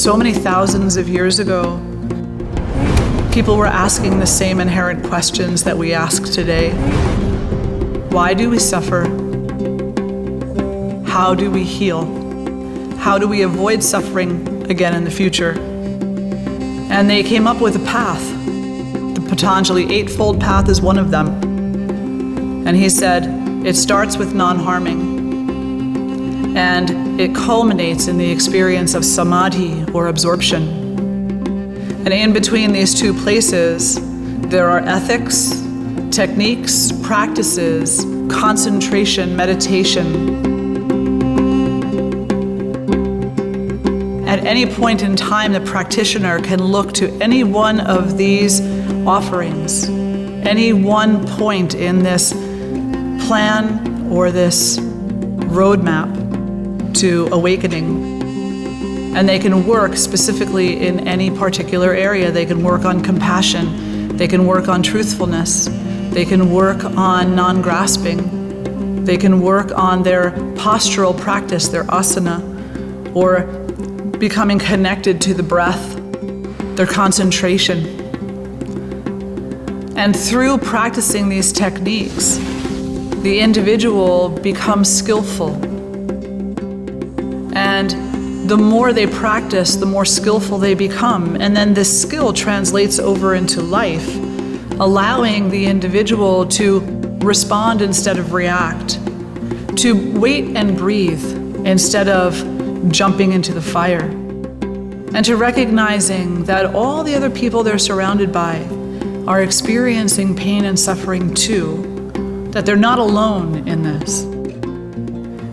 So many thousands of years ago, people were asking the same inherent questions that we ask today. Why do we suffer? How do we heal? How do we avoid suffering again in the future? And they came up with a path. The Patanjali Eightfold Path is one of them. And he said, it starts with non-harming. And it culminates in the experience of samadhi, or absorption. And in between these two places, there are ethics, techniques, practices, concentration, meditation. At any point in time, the practitioner can look to any one of these offerings, any one point in this plan or this roadmap to awakening. And they can work specifically in any particular area. They can work on compassion. They can work on truthfulness. They can work on non-grasping. They can work on their postural practice, their asana, or becoming connected to the breath, their concentration. And through practicing these techniques, the individual becomes skillful. And the more they practice, the more skillful they become. And then this skill translates over into life, allowing the individual to respond instead of react, to wait and breathe instead of jumping into the fire, and to recognizing that all the other people they're surrounded by are experiencing pain and suffering too, that they're not alone in this.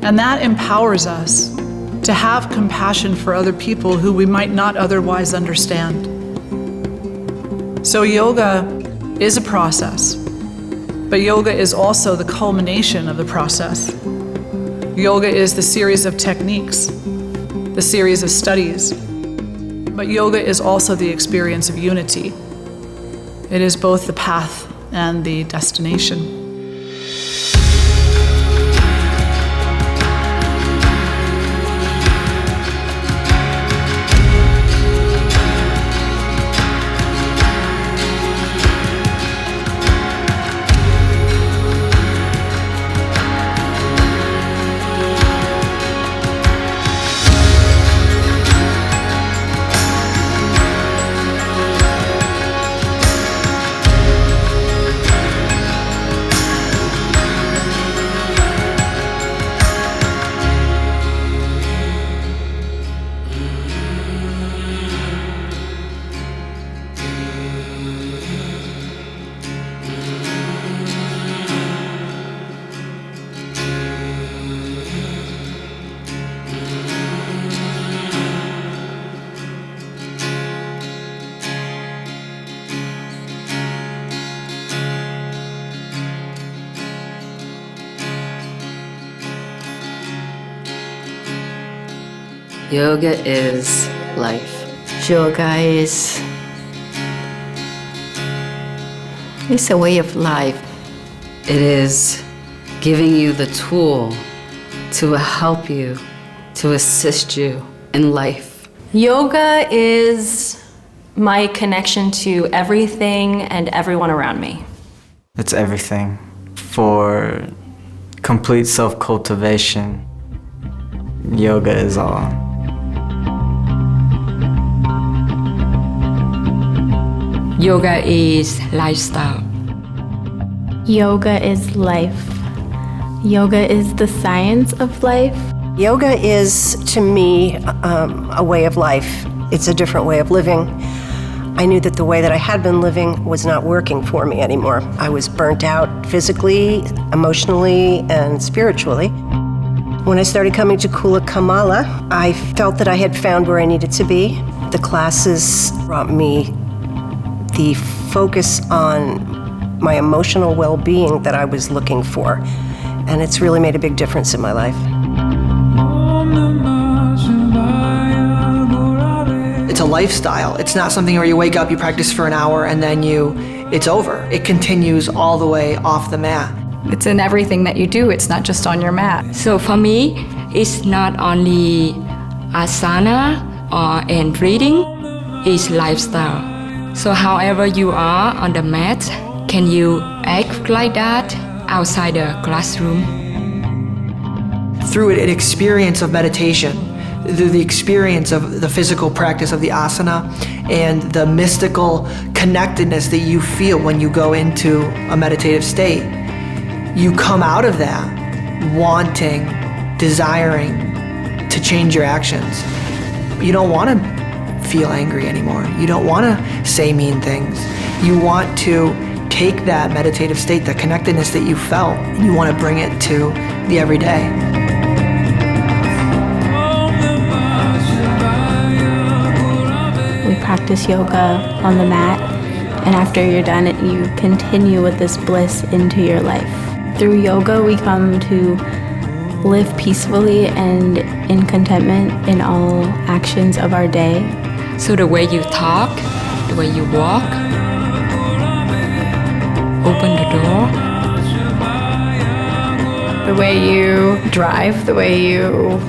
And that empowers us to have compassion for other people who we might not otherwise understand. So yoga is a process, but yoga is also the culmination of the process. Yoga is the series of techniques, the series of studies, but yoga is also the experience of unity. It is both the path and the destination. Yoga is life. Yoga is it's a way of life. It is giving you the tool to help you, to assist you in life. Yoga is my connection to everything and everyone around me. It's everything. For complete self-cultivation, yoga is all. Yoga is lifestyle. Yoga is life. Yoga is the science of life. Yoga is, to me, a way of life. It's a different way of living. I knew that the way that I had been living was not working for me anymore. I was burnt out physically, emotionally, and spiritually. When I started coming to Kula Kamala, I felt that I had found where I needed to be. The classes brought me the focus on my emotional well-being that I was looking for. And it's really made a big difference in my life. It's a lifestyle. It's not something where you wake up, you practice for an hour, and then it's over. It continues all the way off the mat. It's in everything that you do. It's not just on your mat. So for me, it's not only asana and reading is lifestyle. So however you are on the mat, can you act like that outside the classroom? Through an experience of meditation, through the experience of the physical practice of the asana and the mystical connectedness that you feel when you go into a meditative state, you come out of that wanting, desiring to change your actions. You don't want to feel angry anymore. You don't want to say mean things. You want to take that meditative state, the connectedness that you felt, and you want to bring it to the everyday. We practice yoga on the mat, and after you're done, you continue with this bliss into your life. Through yoga, we come to live peacefully and in contentment in all actions of our day. So the way you talk, the way you walk, open the door, The way you drive, the way you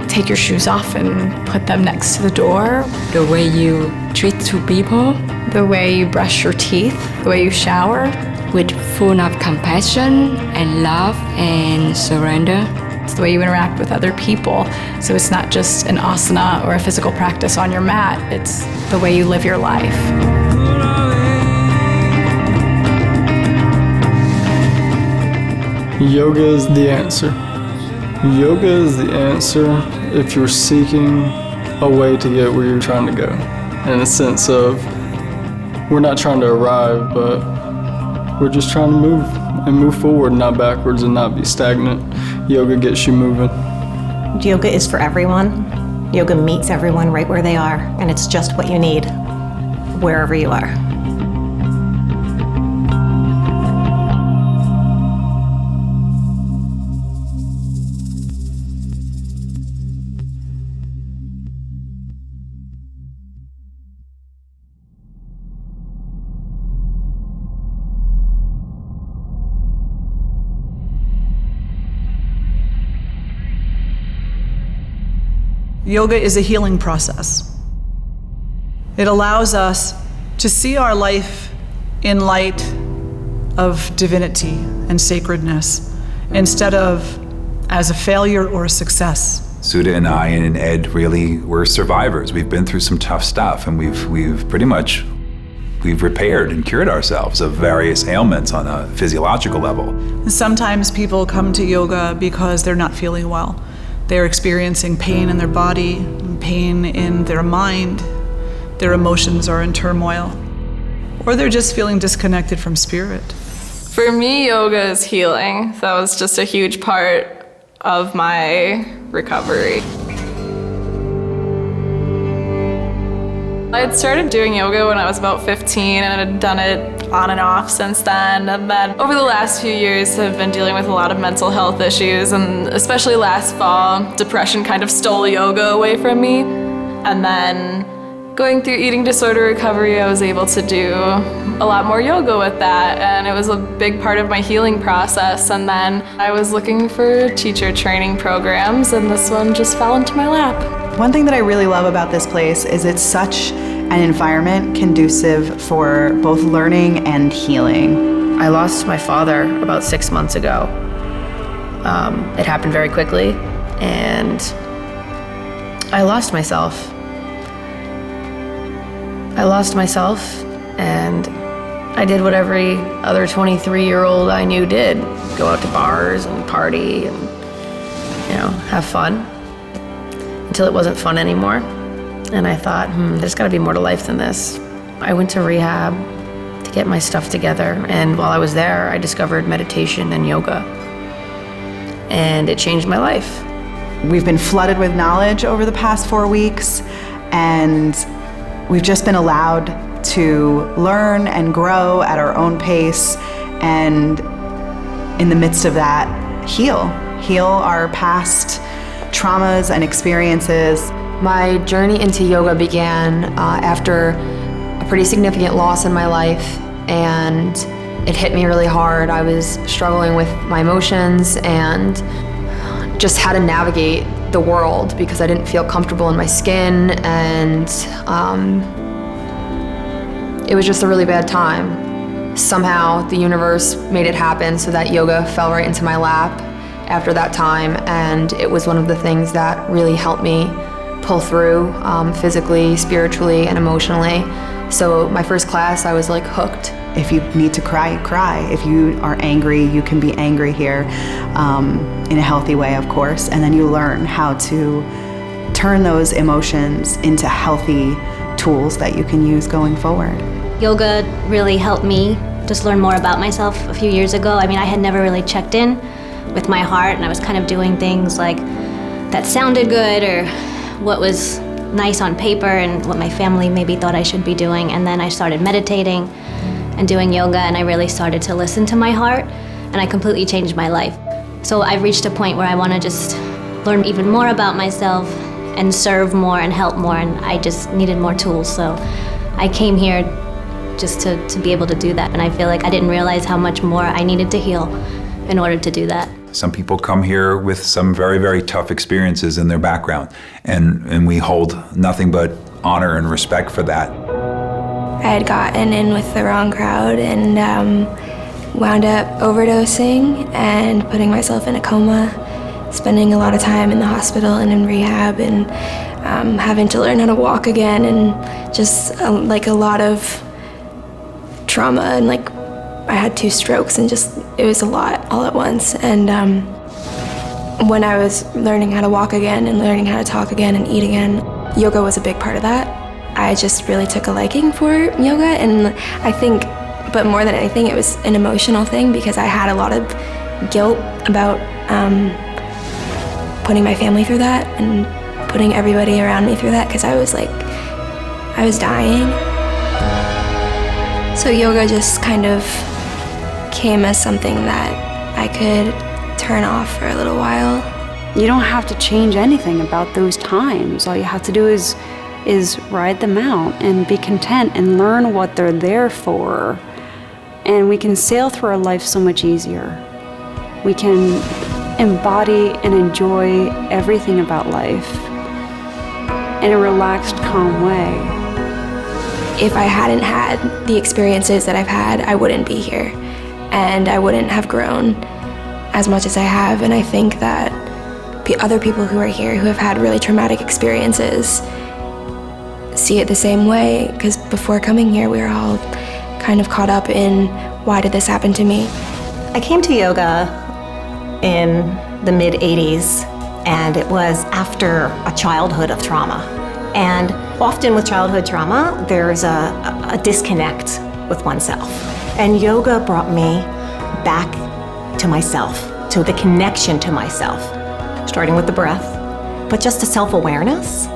take your shoes off and put them next to the door, the way you treat two people, the way you brush your teeth, the way you shower. with full of compassion and love and surrender. It's the way you interact with other people. So it's not just an asana or a physical practice on your mat, it's the way you live your life. Yoga is the answer. Yoga is the answer if you're seeking a way to get where you're trying to go. In a sense of, we're not trying to arrive, but we're just trying to move forward, not backwards, and not be stagnant. Yoga gets you moving. Yoga is for everyone. Yoga meets everyone right where they are, and it's just what you need, wherever you are. Yoga is a healing process. It allows us to see our life in light of divinity and sacredness instead of as a failure or a success. Sudha and I and Ed really were survivors. We've been through some tough stuff, and we've pretty much repaired and cured ourselves of various ailments on a physiological level. Sometimes people come to yoga because they're not feeling well. They're experiencing pain in their body, pain in their mind, their emotions are in turmoil, or they're just feeling disconnected from spirit. For me, yoga is healing. That was just a huge part of my recovery. I had started doing yoga when I was about 15 and had done it on and off since then. And then over the last few years, I've been dealing with a lot of mental health issues, and especially last fall, depression kind of stole yoga away from me. And then going through eating disorder recovery, I was able to do a lot more yoga with that, and it was a big part of my healing process. And then I was looking for teacher training programs, and this one just fell into my lap. One thing that I really love about this place is it's such an environment conducive for both learning and healing. I lost my father about 6 months ago. It happened very quickly, and I lost myself. And I did what every other 23-year-old I knew did. Go out to bars and party and, have fun. Until it wasn't fun anymore. And I thought, there's gotta be more to life than this. I went to rehab to get my stuff together, and while I was there, I discovered meditation and yoga. And it changed my life. We've been flooded with knowledge over the past 4 weeks, and we've just been allowed to learn and grow at our own pace, and in the midst of that, heal our past traumas and experiences. My journey into yoga began after a pretty significant loss in my life, and it hit me really hard. I was struggling with my emotions and just how to navigate the world because I didn't feel comfortable in my skin, and it was just a really bad time. Somehow the universe made it happen so that yoga fell right into my lap after that time, and it was one of the things that really helped me pull through physically, spiritually, and emotionally. So my first class, I was like hooked. If you need to cry, cry. If you are angry, you can be angry here in a healthy way, of course, and then you learn how to turn those emotions into healthy tools that you can use going forward. Yoga really helped me just learn more about myself a few years ago. I mean, I had never really checked in with my heart, and I was kind of doing things like that sounded good or what was nice on paper and what my family maybe thought I should be doing. And then I started meditating and doing yoga, and I really started to listen to my heart, and I completely changed my life. So I've reached a point where I want to just learn even more about myself and serve more and help more, and I just needed more tools. So I came here just to be able to do that, and I feel like I didn't realize how much more I needed to heal in order to do that. Some people come here with some very, very tough experiences in their background, and we hold nothing but honor and respect for that. I had gotten in with the wrong crowd and wound up overdosing and putting myself in a coma, spending a lot of time in the hospital and in rehab, and having to learn how to walk again, and just like a lot of trauma, and like I had 2 strokes, and just it was a lot all at once. And when I was learning how to walk again and learning how to talk again and eat again, yoga was a big part of that. I just really took a liking for yoga, and I think, but more than anything, it was an emotional thing because I had a lot of guilt about putting my family through that and putting everybody around me through that, because I was dying. So yoga just kind of came as something that I could turn off for a little while. You don't have to change anything about those times. All you have to do is ride them out and be content and learn what they're there for. And we can sail through our life so much easier. We can embody and enjoy everything about life in a relaxed, calm way. If I hadn't had the experiences that I've had, I wouldn't be here, and I wouldn't have grown as much as I have. And I think that other people who are here who have had really traumatic experiences see it the same way, because before coming here, we were all kind of caught up in, why did this happen to me? I came to yoga in the mid-'80s, and it was after a childhood of trauma. And often with childhood trauma, there's a disconnect with oneself. And yoga brought me back to myself, to the connection to myself, starting with the breath, but just a self-awareness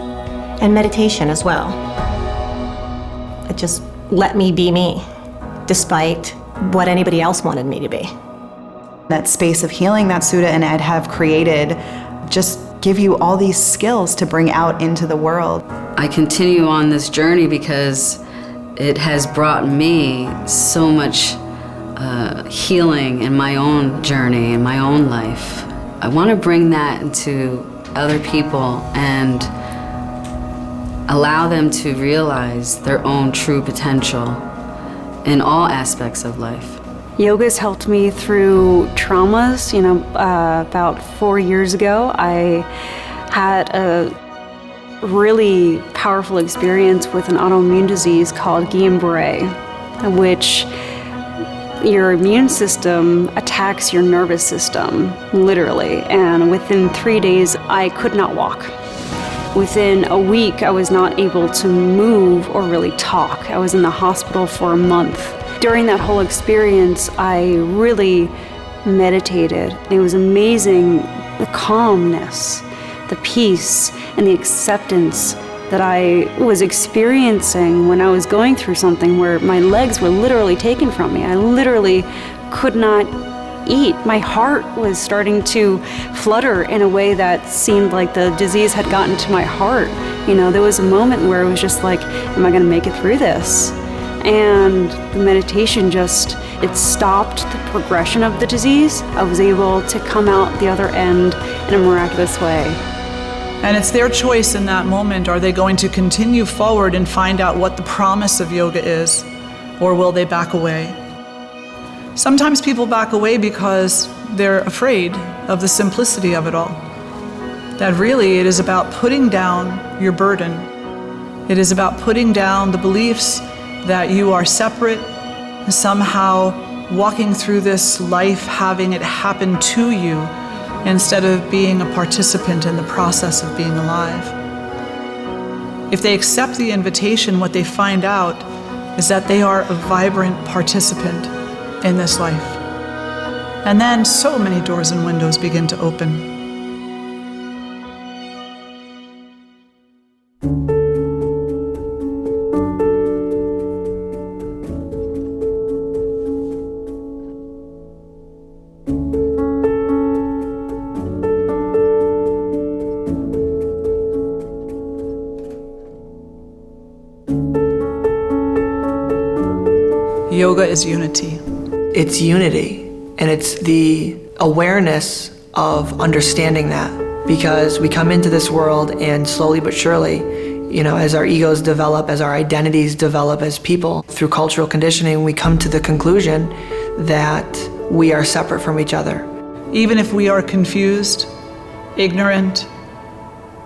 and meditation as well. It just let me be me, despite what anybody else wanted me to be. That space of healing that Sudha and Ed have created just give you all these skills to bring out into the world. I continue on this journey because it has brought me so much healing in my own journey, in my own life. I want to bring that into other people and allow them to realize their own true potential in all aspects of life. Yoga's helped me through traumas. About 4 years ago, I had a really powerful experience with an autoimmune disease called Guillain-Barré, which your immune system attacks your nervous system, literally. And within 3 days, I could not walk. Within a week, I was not able to move or really talk. I was in the hospital for a month. During that whole experience, I really meditated. It was amazing, the calmness, the peace, and the acceptance that I was experiencing when I was going through something where my legs were literally taken from me. I literally could not eat. My heart was starting to flutter in a way that seemed like the disease had gotten to my heart. There was a moment where it was just like, am I gonna make it through this? And the meditation it stopped the progression of the disease. I was able to come out the other end in a miraculous way. And it's their choice in that moment. Are they going to continue forward and find out what the promise of yoga is, or will they back away? Sometimes people back away because they're afraid of the simplicity of it all. That really it is about putting down your burden. It is about putting down the beliefs that you are separate, somehow walking through this life having it happen to you instead of being a participant in the process of being alive. If they accept the invitation, what they find out is that they are a vibrant participant in this life. And then so many doors and windows begin to open. Yoga is unity. It's unity, and it's the awareness of understanding that. Because we come into this world and slowly but surely, as our egos develop, as our identities develop as people, through cultural conditioning, we come to the conclusion that we are separate from each other. Even if we are confused, ignorant,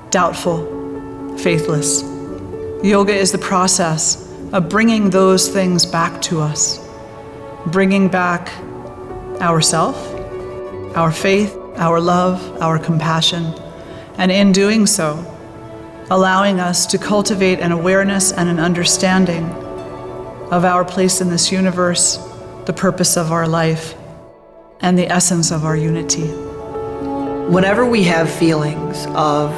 doubtful, faithless, yoga is the process of bringing those things back to us, bringing back ourself, our faith, our love, our compassion, and in doing so, allowing us to cultivate an awareness and an understanding of our place in this universe, the purpose of our life, and the essence of our unity. Whenever we have feelings of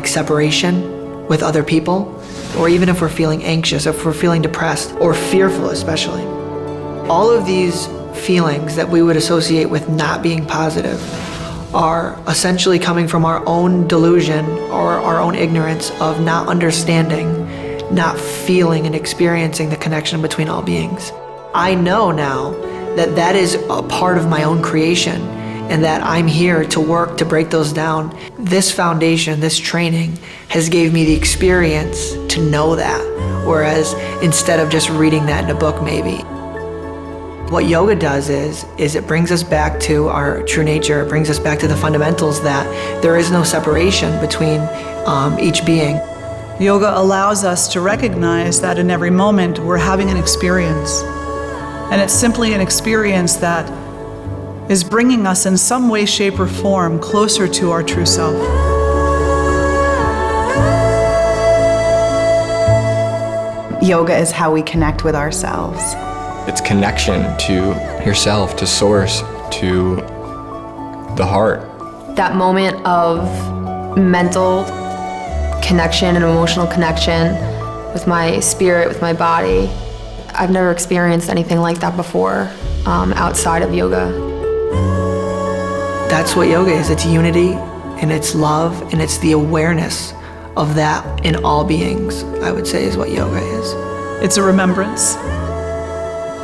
separation with other people, or even if we're feeling anxious, if we're feeling depressed, or fearful especially, all of these feelings that we would associate with not being positive are essentially coming from our own delusion or our own ignorance of not understanding, not feeling and experiencing the connection between all beings. I know now that that is a part of my own creation and that I'm here to work to break those down. This foundation, this training has gave me the experience to know that, whereas instead of just reading that in a book maybe. What yoga does is it brings us back to our true nature. It brings us back to the fundamentals that there is no separation between each being. Yoga allows us to recognize that in every moment we're having an experience. And it's simply an experience that is bringing us in some way, shape, or form closer to our true self. Yoga is how we connect with ourselves. It's connection to yourself, to source, to the heart. That moment of mental connection and emotional connection with my spirit, with my body, I've never experienced anything like that before outside of yoga. That's what yoga is. It's unity, and it's love, and it's the awareness of that in all beings, I would say, is what yoga is. It's a remembrance.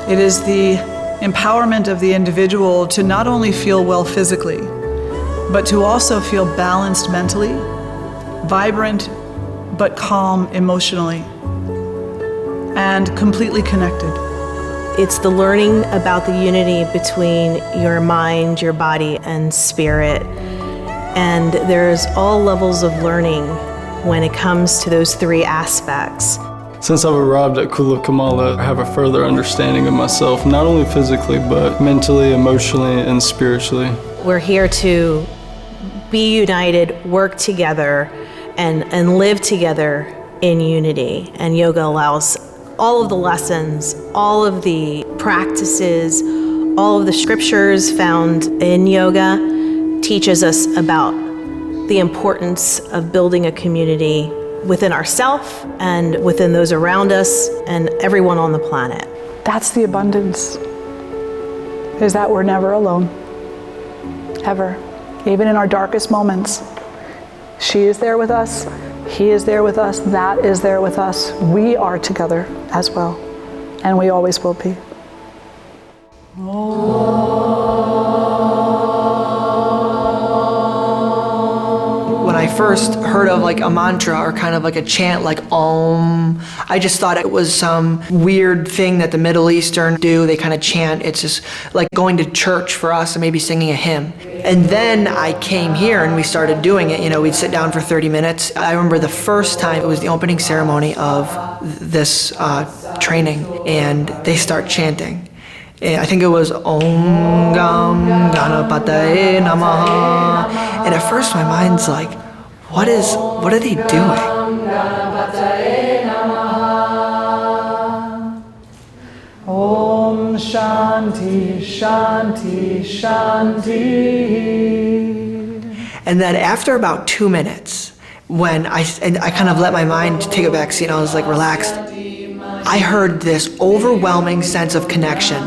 It is the empowerment of the individual to not only feel well physically, but to also feel balanced mentally, vibrant, but calm emotionally, and completely connected. It's the learning about the unity between your mind, your body, and spirit. And there's all levels of learning when it comes to those three aspects. Since I've arrived at Kula Kamala, I have a further understanding of myself, not only physically, but mentally, emotionally, and spiritually. We're here to be united, work together, and live together in unity. And yoga allows all of the lessons, all of the practices, all of the scriptures found in yoga teaches us about the importance of building a community within ourselves and within those around us and everyone on the planet. That's the abundance, is that we're never alone, ever. Even in our darkest moments, she is there with us, he is there with us, that is there with us. We are together as well, and we always will be. When I first heard of like a mantra or kind of like a chant like Om, I just thought it was some weird thing that the Middle Eastern do. They kind of chant. It's just like going to church for us and maybe singing a hymn. And then I came here and we started doing it. You know, we'd sit down for 30 minutes. I remember the first time, it was the opening ceremony of this training, and they start chanting. I think it was Om Gam Ganapataye Namaha. And at first my mind's like, what are they doing? Om Shanti, Shanti, Shanti. And then after about 2 minutes, when I kind of let my mind take a back seat and I was like relaxed, I heard this overwhelming sense of connection.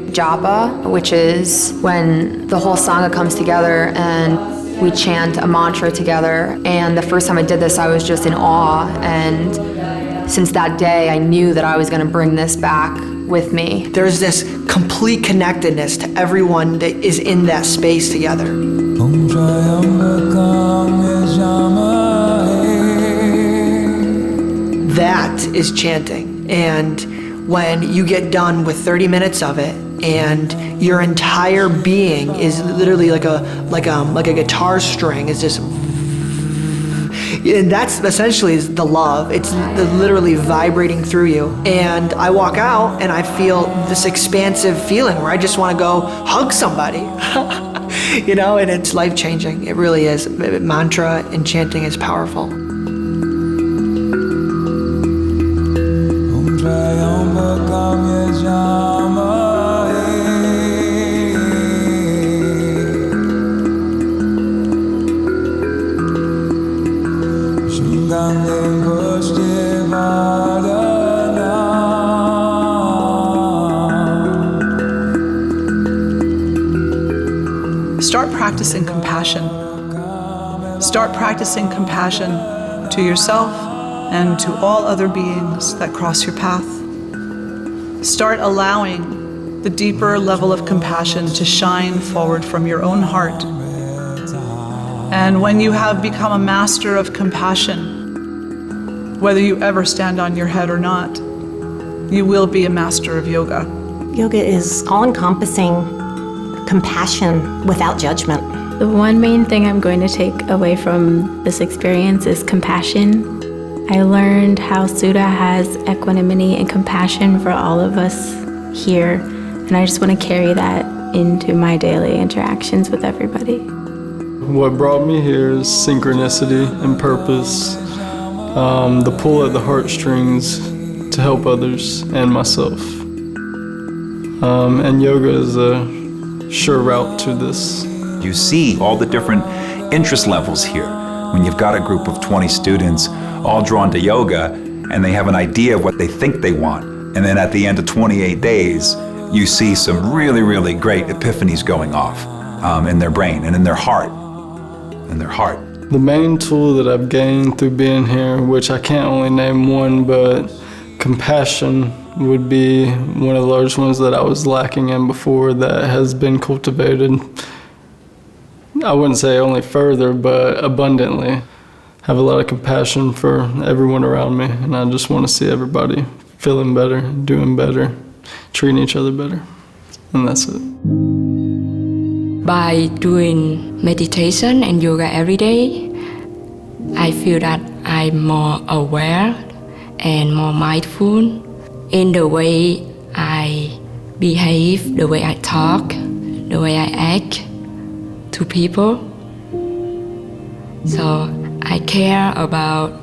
Japa, which is when the whole Sangha comes together and we chant a mantra together. And the first time I did this, I was just in awe. And since that day, I knew that I was going to bring this back with me. There's this complete connectedness to everyone that is in that space together. That is chanting. And when you get done with 30 minutes of it, and your entire being is literally like a guitar string is just, and that's essentially the love. It's literally vibrating through you. And I walk out and I feel this expansive feeling where I just want to go hug somebody. You know, and it's life-changing. It really is. Mantra and chanting is powerful. Start practicing compassion. Start practicing compassion to yourself and to all other beings that cross your path. Start allowing the deeper level of compassion to shine forward from your own heart. And when you have become a master of compassion, whether you ever stand on your head or not, you will be a master of yoga. Yoga is all-encompassing compassion without judgment. The one main thing I'm going to take away from this experience is compassion. I learned how Sudha has equanimity and compassion for all of us here, and I just want to carry that into my daily interactions with everybody. What brought me here is synchronicity and purpose, the pull at the heartstrings to help others and myself. And yoga is a sure route to this. You see all the different interest levels here. When you've got a group of 20 students all drawn to yoga and they have an idea of what they think they want, and then at the end of 28 days, you see some really, really great epiphanies going off in their brain and in their heart. The main tool that I've gained through being here, which I can't only name one, but compassion would be one of the largest ones that I was lacking in before that has been cultivated. I wouldn't say only further, but abundantly. I have a lot of compassion for everyone around me, and I just want to see everybody feeling better, doing better, treating each other better, and that's it. By doing meditation and yoga every day, I feel that I'm more aware and more mindful in the way I behave, the way I talk, the way I act to people. So I care about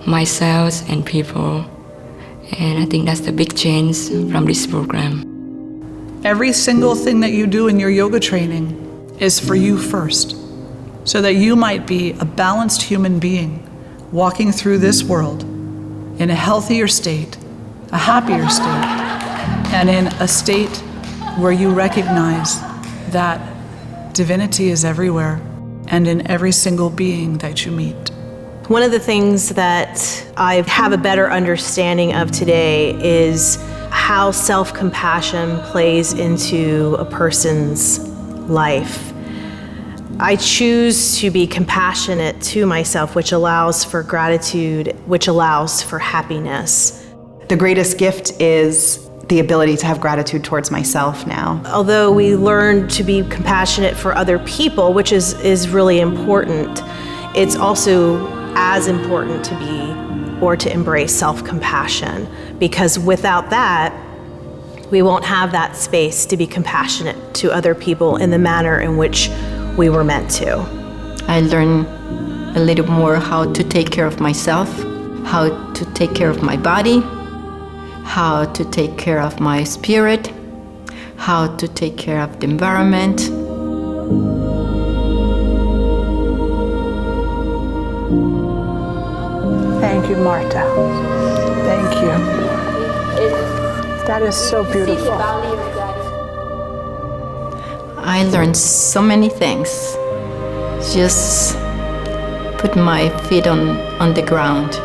myself and people, and I think that's the big change from this program. Every single thing that you do in your yoga training is for you first, so that you might be a balanced human being walking through this world in a healthier state, a happier state, and in a state where you recognize that divinity is everywhere and in every single being that you meet. One of the things that I have a better understanding of today is how self-compassion plays into a person's life. I choose to be compassionate to myself, which allows for gratitude, which allows for happiness. The greatest gift is the ability to have gratitude towards myself now. Although we learn to be compassionate for other people, which is really important, it's also as important to be or to embrace self-compassion, because without that, we won't have that space to be compassionate to other people in the manner in which we were meant to. I learned a little more how to take care of myself, how to take care of my body, how to take care of my spirit, how to take care of the environment. Thank you, Marta. Thank you. That is so beautiful. I learned so many things. Just put my feet on the ground.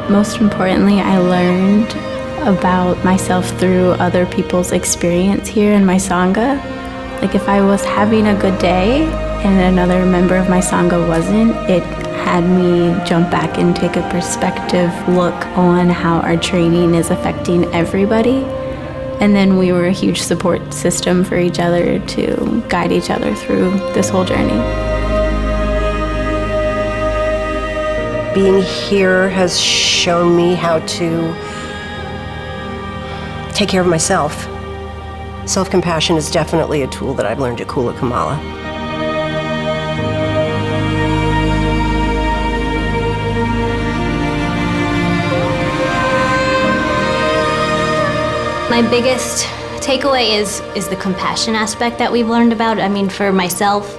Most importantly, I learned about myself through other people's experience here in my Sangha. Like if I was having a good day and another member of my Sangha wasn't, it had me jump back and take a perspective look on how our training is affecting everybody. And then we were a huge support system for each other to guide each other through this whole journey. Being here has shown me how to take care of myself. Self-compassion is definitely a tool that I've learned at Kula Kamala. My biggest takeaway is the compassion aspect that we've learned about. I mean, for myself,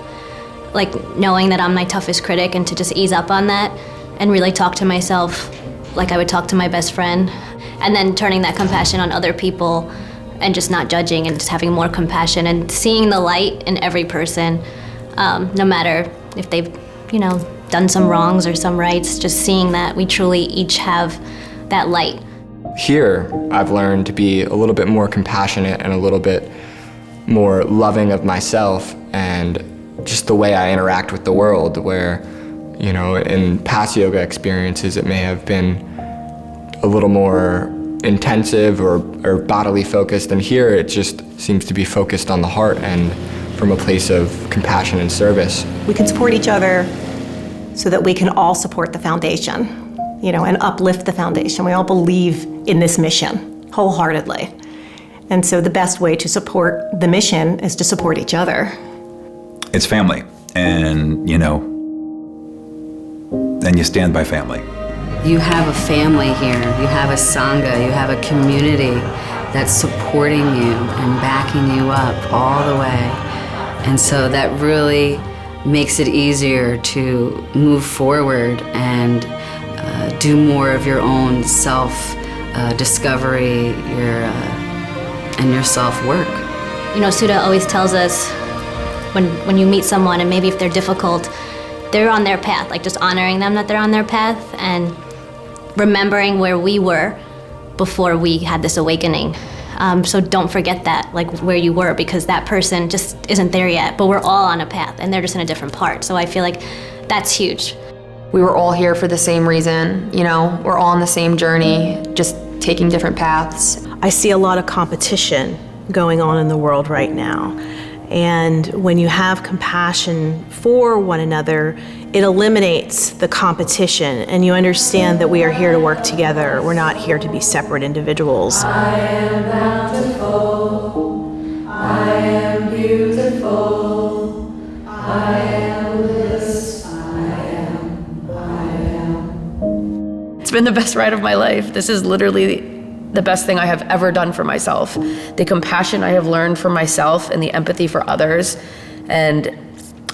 like knowing that I'm my toughest critic and to just ease up on that and really talk to myself like I would talk to my best friend. And then turning that compassion on other people and just not judging and just having more compassion and seeing the light in every person, no matter if they've, done some wrongs or some rights, just seeing that we truly each have that light. Here, I've learned to be a little bit more compassionate and a little bit more loving of myself and just the way I interact with the world, where, in past yoga experiences, it may have been a little more intensive or bodily focused, and here it just seems to be focused on the heart and from a place of compassion and service. We can support each other so that we can all support the foundation, and uplift the foundation. We all believe in this mission wholeheartedly. And so the best way to support the mission is to support each other. It's family, and and you stand by family. You have a family here, you have a Sangha, you have a community that's supporting you and backing you up all the way. And so that really makes it easier to move forward and do more of your own self-discovery and your self-work. Sudha always tells us when you meet someone and maybe if they're difficult, they're on their path, like just honoring them that they're on their path and remembering where we were before we had this awakening. So don't forget that, like where you were, because that person just isn't there yet, but we're all on a path and they're just in a different part. So I feel like that's huge. We were all here for the same reason, we're all on the same journey, just taking different paths. I see a lot of competition going on in the world right now. And when you have compassion for one another, it eliminates the competition and you understand that we are here to work together. We're not here to be separate individuals. I am bountiful, I am beautiful, I am bliss, It's been the best ride of my life. This is literally the best thing I have ever done for myself. The compassion I have learned for myself and the empathy for others. And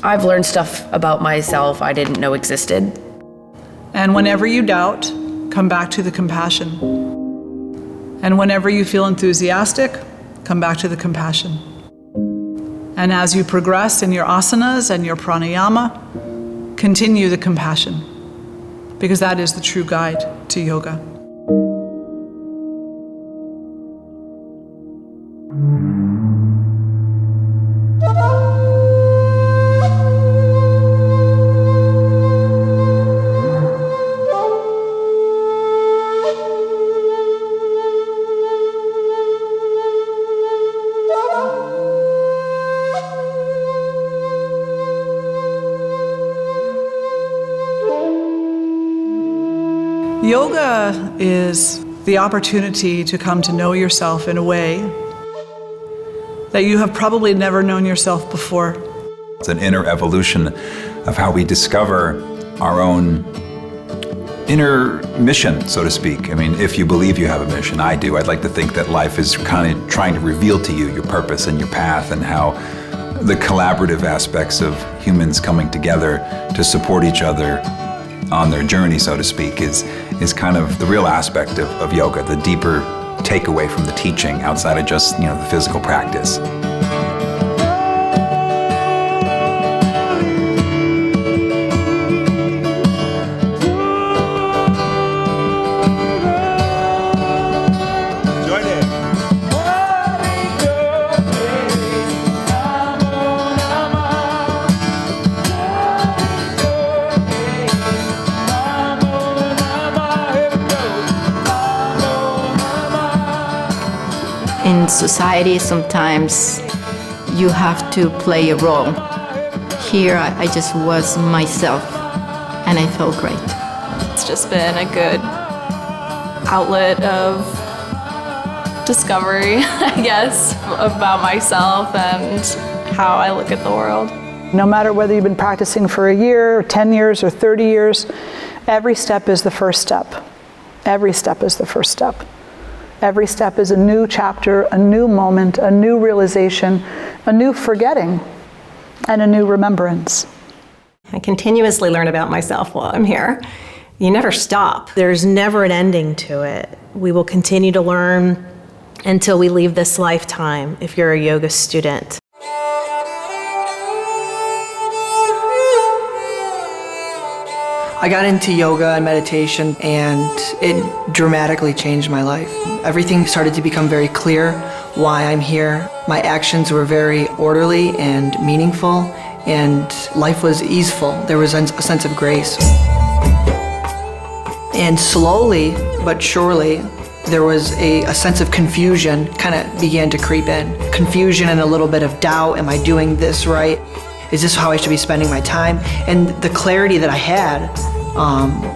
I've learned stuff about myself I didn't know existed. And whenever you doubt, come back to the compassion. And whenever you feel enthusiastic, come back to the compassion. And as you progress in your asanas and your pranayama, continue the compassion, because that is the true guide to yoga. Yoga is the opportunity to come to know yourself in a way that you have probably never known yourself before. It's an inner evolution of how we discover our own inner mission, so to speak. I mean, if you believe you have a mission, I do. I'd like to think that life is kind of trying to reveal to you your purpose and your path, and how the collaborative aspects of humans coming together to support each other on their journey, so to speak, is kind of the real aspect of yoga, the deeper takeaway from the teaching outside of just, the physical practice. In society, sometimes you have to play a role. Here, I just was myself, and I felt great. It's just been a good outlet of discovery, I guess, about myself and how I look at the world. No matter whether you've been practicing for a year, or 10 years, or 30 years, every step is the first step. Every step is the first step. Every step is a new chapter, a new moment, a new realization, a new forgetting, and a new remembrance. I continuously learn about myself while I'm here. You never stop. There's never an ending to it. We will continue to learn until we leave this lifetime if you're a yoga student. I got into yoga and meditation, and it dramatically changed my life. Everything started to become very clear why I'm here. My actions were very orderly and meaningful, and life was easeful. There was a sense of grace. And slowly but surely, there was a sense of confusion kind of began to creep in. Confusion and a little bit of doubt. Am I doing this right? Is this how I should be spending my time? And the clarity that I had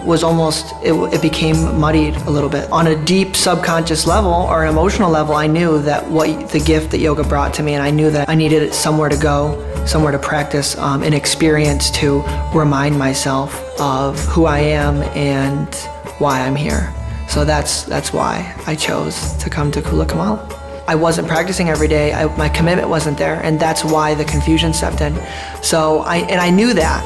was almost, it became muddied a little bit. On a deep subconscious level or an emotional level, I knew that the gift that yoga brought to me, and I knew that I needed somewhere to go, somewhere to practice, an experience to remind myself of who I am and why I'm here. So that's why I chose to come to Kula Kamala. I wasn't practicing every day. My commitment wasn't there, and that's why the confusion stepped in. So I knew that,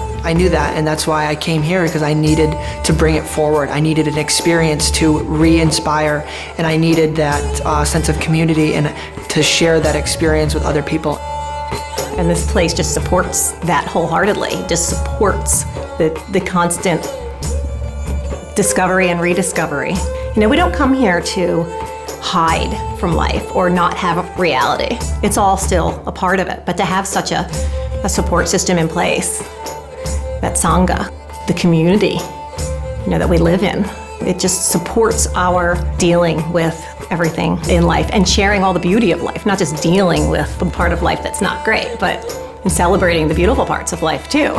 and that's why I came here, because I needed to bring it forward. I needed an experience to re-inspire, and I needed that sense of community and to share that experience with other people. And this place just supports that wholeheartedly, just supports the constant discovery and rediscovery. We don't come here to hide from life or not have a reality. It's all still a part of it, but to have such a support system in place, that Sangha, the community, that we live in, it just supports our dealing with everything in life and sharing all the beauty of life, not just dealing with the part of life that's not great, but in celebrating the beautiful parts of life too.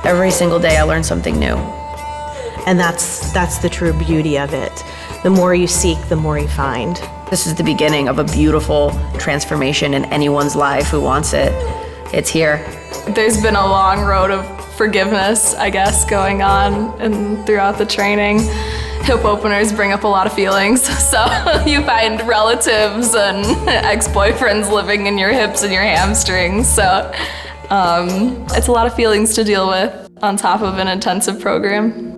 Every single day I learn something new. And that's the true beauty of it. The more you seek, the more you find. This is the beginning of a beautiful transformation in anyone's life who wants it. It's here. There's been a long road of forgiveness, I guess, going on and throughout the training. Hip openers bring up a lot of feelings. So you find relatives and ex-boyfriends living in your hips and your hamstrings. So it's a lot of feelings to deal with on top of an intensive program.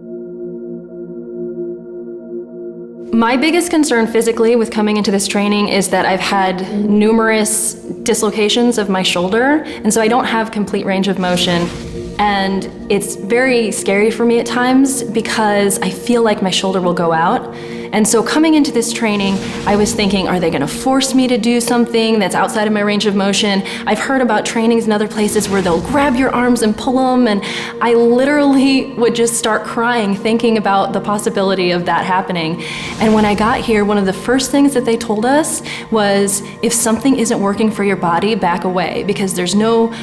My biggest concern physically with coming into this training is that I've had numerous dislocations of my shoulder, and so I don't have complete range of motion. And it's very scary for me at times because I feel like my shoulder will go out. And so coming into this training, I was thinking, are they gonna force me to do something that's outside of my range of motion? I've heard about trainings in other places where they'll grab your arms and pull them, and I literally would just start crying thinking about the possibility of that happening. And when I got here, one of the first things that they told us was, if something isn't working for your body, back away, because there's no,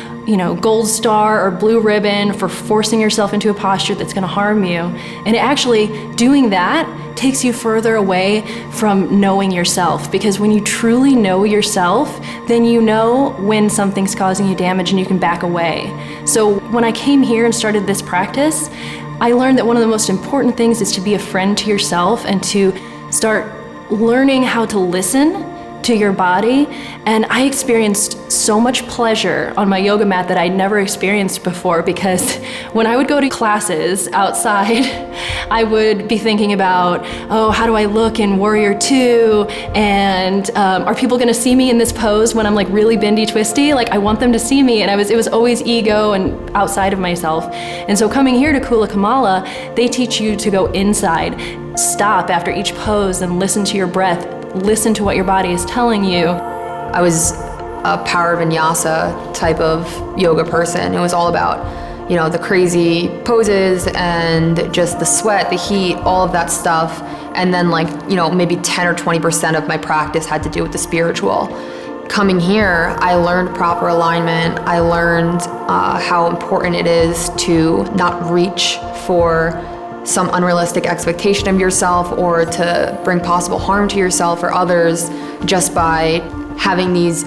gold star or blue ribbon for forcing yourself into a posture that's gonna harm you. And actually, doing that takes you further away from knowing yourself, because when you truly know yourself, then you know when something's causing you damage and you can back away. So when I came here and started this practice, I learned that one of the most important things is to be a friend to yourself and to start learning how to listen to your body. And I experienced so much pleasure on my yoga mat that I'd never experienced before, because when I would go to classes outside, I would be thinking about, oh, how do I look in Warrior 2? And are people gonna see me in this pose when I'm like really bendy twisty? Like, I want them to see me. And it was always ego and outside of myself. And so coming here to Kula Kamala, they teach you to go inside, stop after each pose and listen to your breath. Listen to what your body is telling you. I was a power vinyasa type of yoga person. It was all about, the crazy poses and just the sweat, the heat, all of that stuff. And then maybe 10 or 20% of my practice had to do with the spiritual. Coming here, I learned proper alignment. I learned how important it is to not reach for some unrealistic expectation of yourself or to bring possible harm to yourself or others just by having these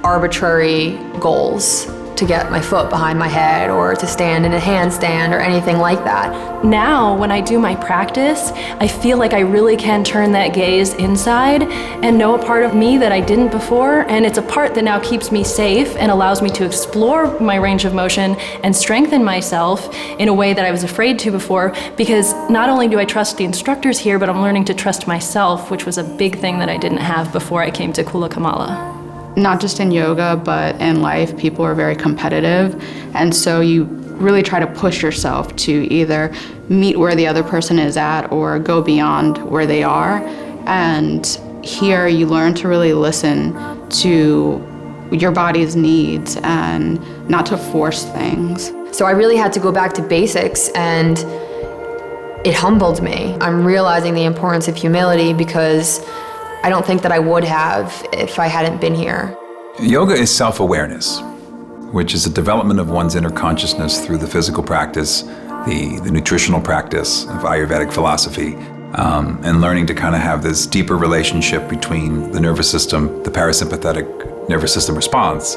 arbitrary goals to get my foot behind my head or to stand in a handstand or anything like that. Now, when I do my practice, I feel like I really can turn that gaze inside and know a part of me that I didn't before, and it's a part that now keeps me safe and allows me to explore my range of motion and strengthen myself in a way that I was afraid to before, because not only do I trust the instructors here, but I'm learning to trust myself, which was a big thing that I didn't have before I came to Kula Kamala. Not just in yoga, but in life, people are very competitive. And so you really try to push yourself to either meet where the other person is at or go beyond where they are. And here you learn to really listen to your body's needs and not to force things. So I really had to go back to basics, and it humbled me. I'm realizing the importance of humility, because I don't think that I would have if I hadn't been here. Yoga is self-awareness, which is a development of one's inner consciousness through the physical practice, the nutritional practice of Ayurvedic philosophy, and learning to kind of have this deeper relationship between the nervous system, the parasympathetic nervous system response,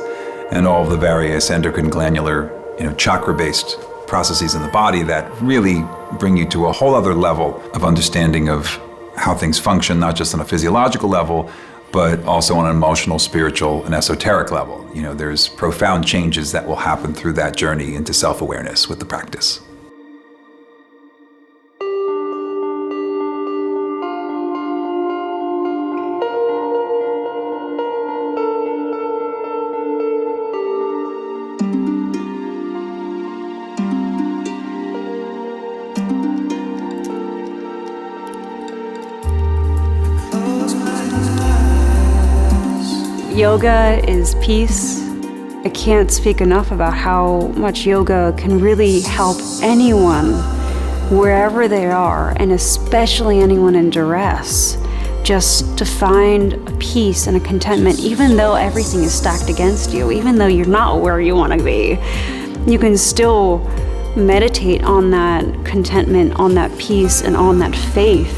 and all of the various endocrine, glandular, chakra-based processes in the body that really bring you to a whole other level of understanding of how things function, not just on a physiological level, but also on an emotional, spiritual, and esoteric level. There's profound changes that will happen through that journey into self-awareness with the practice. Yoga is peace. I can't speak enough about how much yoga can really help anyone, wherever they are, and especially anyone in duress, just to find a peace and a contentment, even though everything is stacked against you, even though you're not where you want to be. You can still meditate on that contentment, on that peace, and on that faith.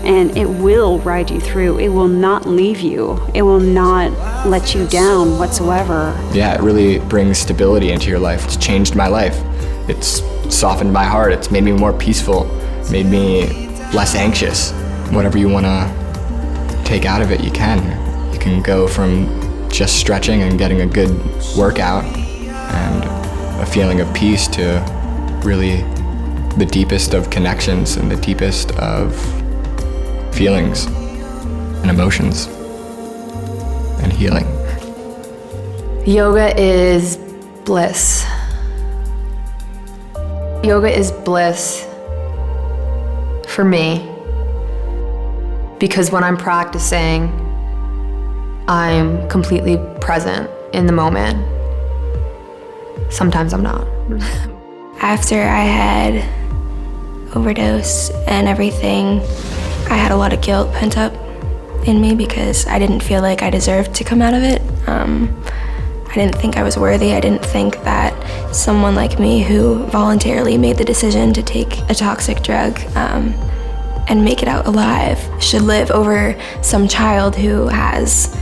And it will ride you through. It will not leave you. It will not let you down whatsoever. Yeah, it really brings stability into your life. It's changed my life. It's softened my heart. It's made me more peaceful, made me less anxious. Whatever you want to take out of it, you can. You can go from just stretching and getting a good workout and a feeling of peace to really the deepest of connections and the deepest of feelings and emotions and healing. Yoga is bliss. Yoga is bliss for me. Because when I'm practicing, I'm completely present in the moment. Sometimes I'm not. After I had overdose and everything, I had a lot of guilt pent up in me because I didn't feel like I deserved to come out of it. I didn't think I was worthy. I didn't think that someone like me who voluntarily made the decision to take a toxic drug and make it out alive should live over some child who has,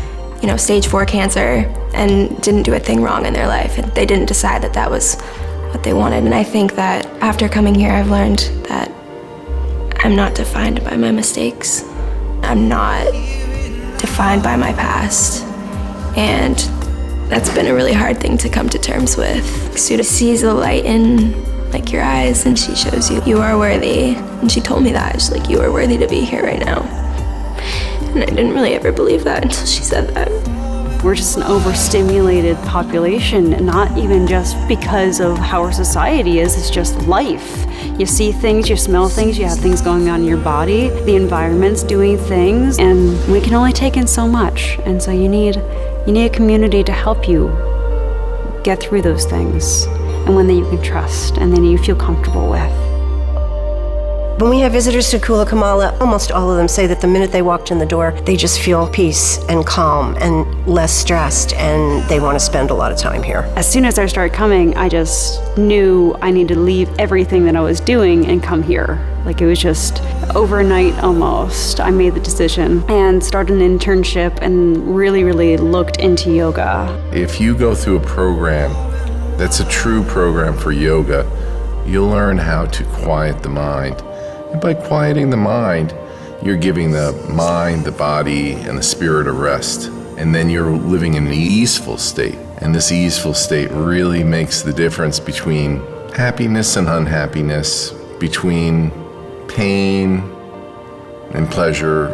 stage 4 cancer and didn't do a thing wrong in their life. And they didn't decide that that was what they wanted. And I think that after coming here, I've learned that I'm not defined by my mistakes. I'm not defined by my past. And that's been a really hard thing to come to terms with. Sudha sees the light in your eyes and she shows you are worthy. And she told me that. She's like, you are worthy to be here right now. And I didn't really ever believe that until she said that. We're just an overstimulated population, not even just because of how our society is, it's just life. You see things, you smell things, you have things going on in your body, the environment's doing things, and we can only take in so much. And so you need a community to help you get through those things, and one that you can trust and then you feel comfortable with. When we have visitors to Kula Kamala, almost all of them say that the minute they walked in the door, they just feel peace and calm and less stressed, and they want to spend a lot of time here. As soon as I started coming, I just knew I needed to leave everything that I was doing and come here. It was just overnight almost. I made the decision and started an internship and really, really looked into yoga. If you go through a program that's a true program for yoga, you'll learn how to quiet the mind. And by quieting the mind, you're giving the mind, the body, and the spirit a rest. And then you're living in an easeful state. And this easeful state really makes the difference between happiness and unhappiness, between pain and pleasure.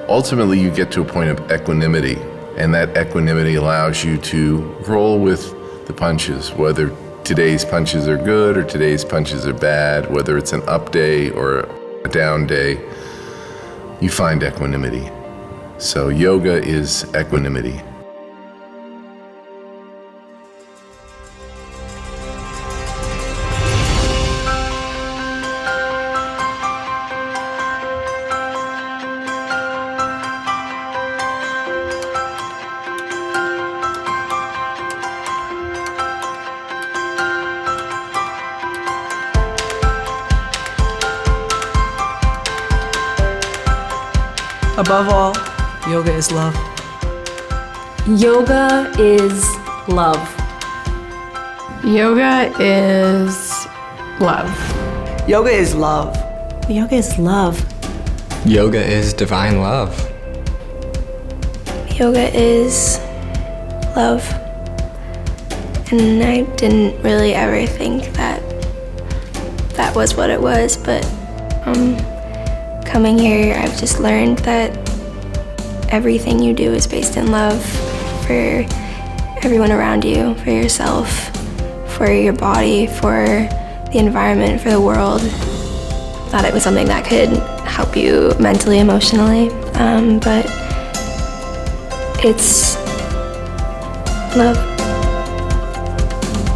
Ultimately, you get to a point of equanimity. And that equanimity allows you to roll with the punches, whether today's punches are good or today's punches are bad, whether it's an up day or a down day, you find equanimity. So yoga is equanimity. Above all, yoga is love. Yoga is love. Yoga is love. Yoga is love. Yoga is love. Yoga is divine love. Yoga is love. And I didn't really ever think that that was what it was, but coming here, I've just learned that everything you do is based in love for everyone around you, for yourself, for your body, for the environment, for the world. Thought it was something that could help you mentally, emotionally, but it's love.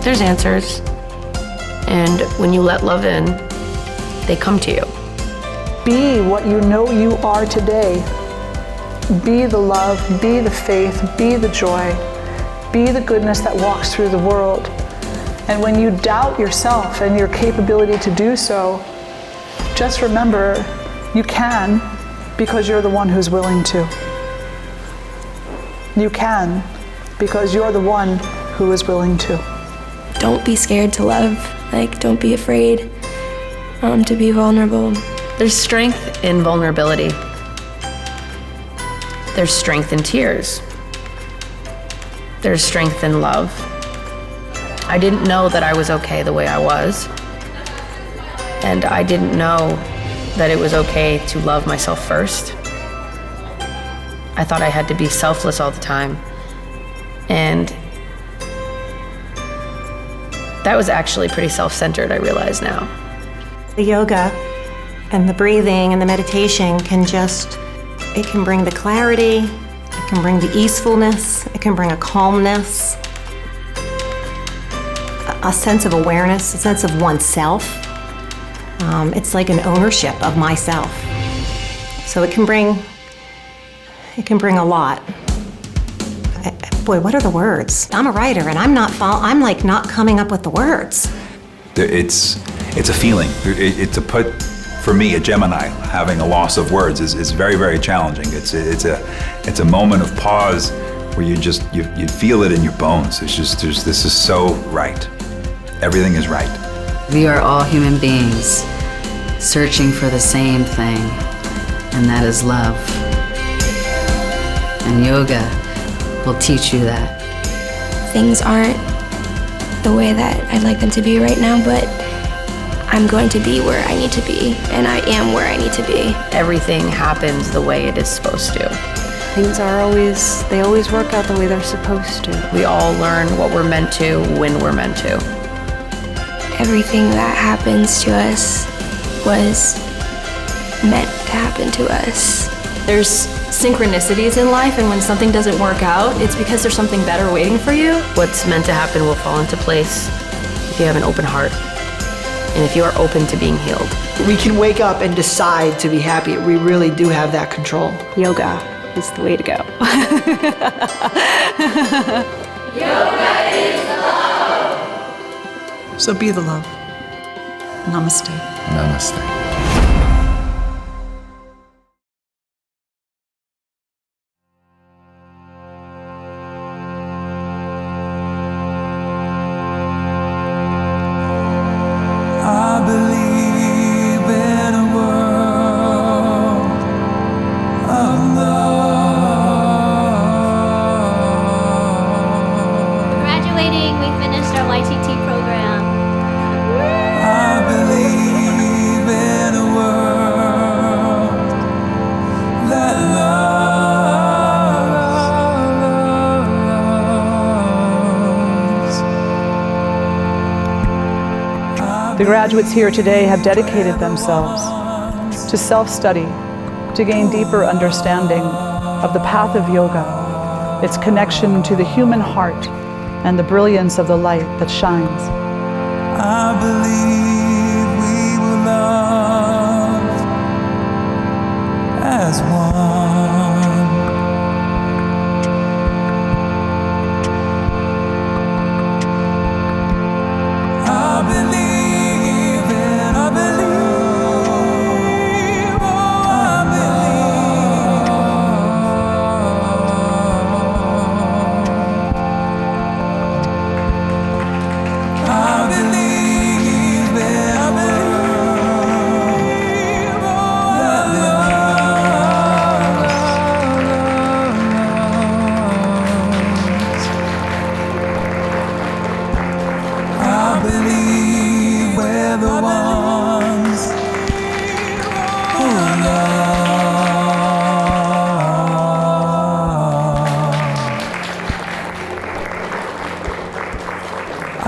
There's answers, and when you let love in, they come to you. Be what you know you are today. Be the love, be the faith, be the joy, be the goodness that walks through the world. And when you doubt yourself and your capability to do so, just remember you can, because you're the one who's willing to. You can, because you're the one who is willing to. Don't be scared to love. Don't be afraid to be vulnerable. There's strength in vulnerability. There's strength in tears. There's strength in love. I didn't know that I was okay the way I was. And I didn't know that it was okay to love myself first. I thought I had to be selfless all the time. And that was actually pretty self-centered, I realize now. The yoga and the breathing and the meditation can just It can bring the clarity, it can bring the easefulness, it can bring a calmness, a sense of awareness, a sense of oneself. It's like an ownership of myself. So it can bring a lot. Boy, what are the words? I'm a writer and I'm like not coming up with the words. It's a feeling. For me, a Gemini, having a loss of words is very, very challenging. It's a moment of pause where you feel it in your bones. This is so right. Everything is right. We are all human beings searching for the same thing, and that is love. And yoga will teach you that. Things aren't the way that I'd like them to be right now, but I'm going to be where I need to be, and I am where I need to be. Everything happens the way it is supposed to. Things they always work out the way they're supposed to. We all learn what we're meant to when we're meant to. Everything that happens to us was meant to happen to us. There's synchronicities in life, and when something doesn't work out, it's because there's something better waiting for you. What's meant to happen will fall into place if you have an open heart and if you are open to being healed. We can wake up and decide to be happy. We really do have that control. Yoga is the way to go. Yoga is the love. So be the love. Namaste. Namaste. The graduates here today have dedicated themselves to self-study, to gain deeper understanding of the path of yoga, its connection to the human heart, and the brilliance of the light that shines. I believe we were loved as one. I believe.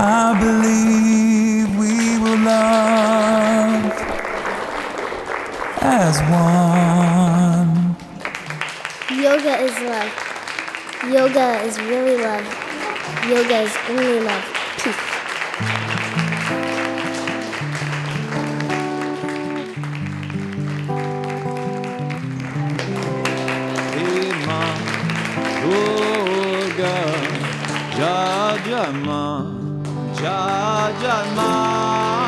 I believe we were loved as one. Yoga is love. Yoga is really love. Yoga is only love. Peace. Jai Jai Ma, Jai Jai Ma.